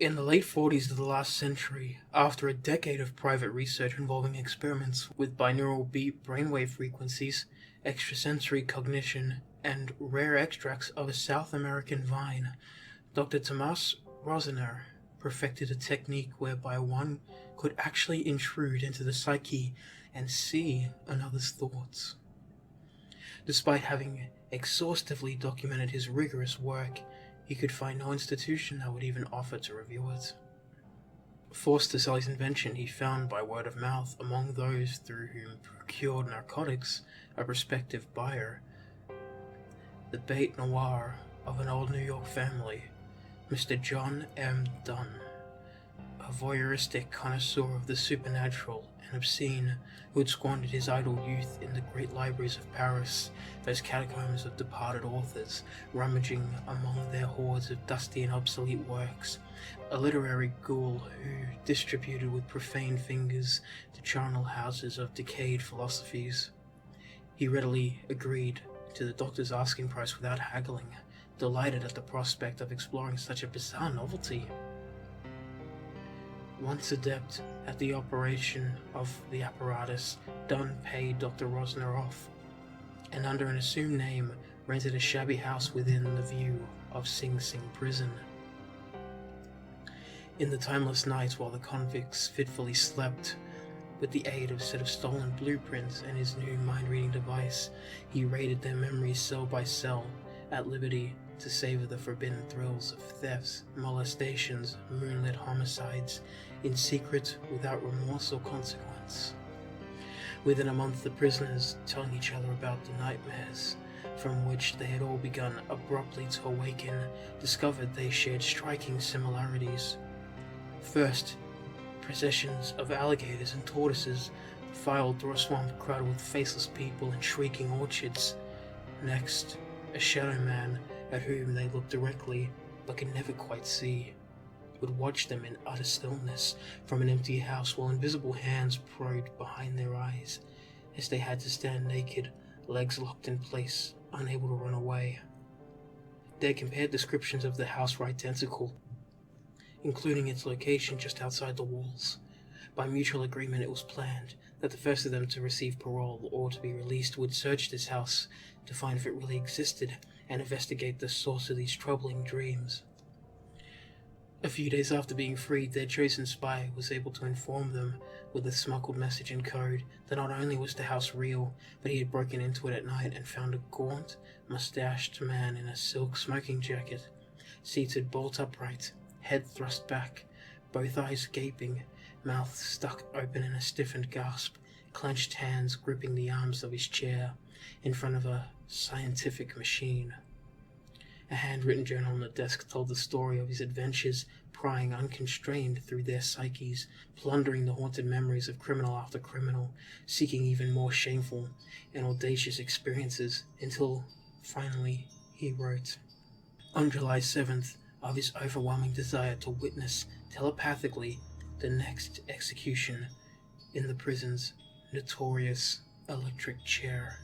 In the late 40s of the last century, after a decade of private research involving experiments with binaural beat brainwave frequencies, extrasensory cognition, and rare extracts of a South American vine, Dr. Tomas Rosner perfected a technique whereby one could actually intrude into the psyche and see another's thoughts. Despite having exhaustively documented his rigorous work, he could find no institution that would even offer to review it. Forced to sell his invention, he found by word of mouth among those through whom procured narcotics a prospective buyer. The bête noire of an old New York family, Mr. John M. Dunn, a voyeuristic connoisseur of the supernatural and obscene who had squandered his idle youth in the great libraries of Paris, those catacombs of departed authors, rummaging among their hoards of dusty and obsolete works, a literary ghoul who distributed with profane fingers the charnel houses of decayed philosophies. He readily agreed to the doctor's asking price without haggling, delighted at the prospect of exploring such a bizarre novelty. Once adept at the operation of the apparatus, Dunn paid Dr. Rosner off, and under an assumed name rented a shabby house within the view of Sing Sing prison. In the timeless nights while the convicts fitfully slept, with the aid of a set of stolen blueprints and his new mind-reading device, he raided their memories cell by cell, at liberty to savor the forbidden thrills of thefts, molestations, moonlit homicides, in secret without remorse or consequence. Within a month, the prisoners, telling each other about the nightmares from which they had all begun abruptly to awaken, discovered they shared striking similarities. First, processions of alligators and tortoises filed through a swamp crowded with faceless people and shrieking orchids. Next, a shadow man at whom they looked directly but could never quite see would watch them in utter stillness from an empty house while invisible hands probed behind their eyes as they had to stand naked, legs locked in place, unable to run away. They compared descriptions of the house were identical, including its location just outside the walls. By mutual agreement, it was planned that the first of them to receive parole or to be released would search this house to find if it really existed and investigate the source of these troubling dreams. A few days after being freed, their chosen spy was able to inform them with a smuggled message in code that not only was the house real, but he had broken into it at night and found a gaunt, mustached man in a silk smoking jacket, seated bolt upright, head thrust back, both eyes gaping, mouth stuck open in a stiffened gasp, clenched hands gripping the arms of his chair, in front of a scientific machine. A handwritten journal on the desk told the story of his adventures, prying unconstrained through their psyches, plundering the haunted memories of criminal after criminal, seeking even more shameful and audacious experiences, until, finally, he wrote, on July 7th, of his overwhelming desire to witness telepathically the next execution in the prison's notorious electric chair.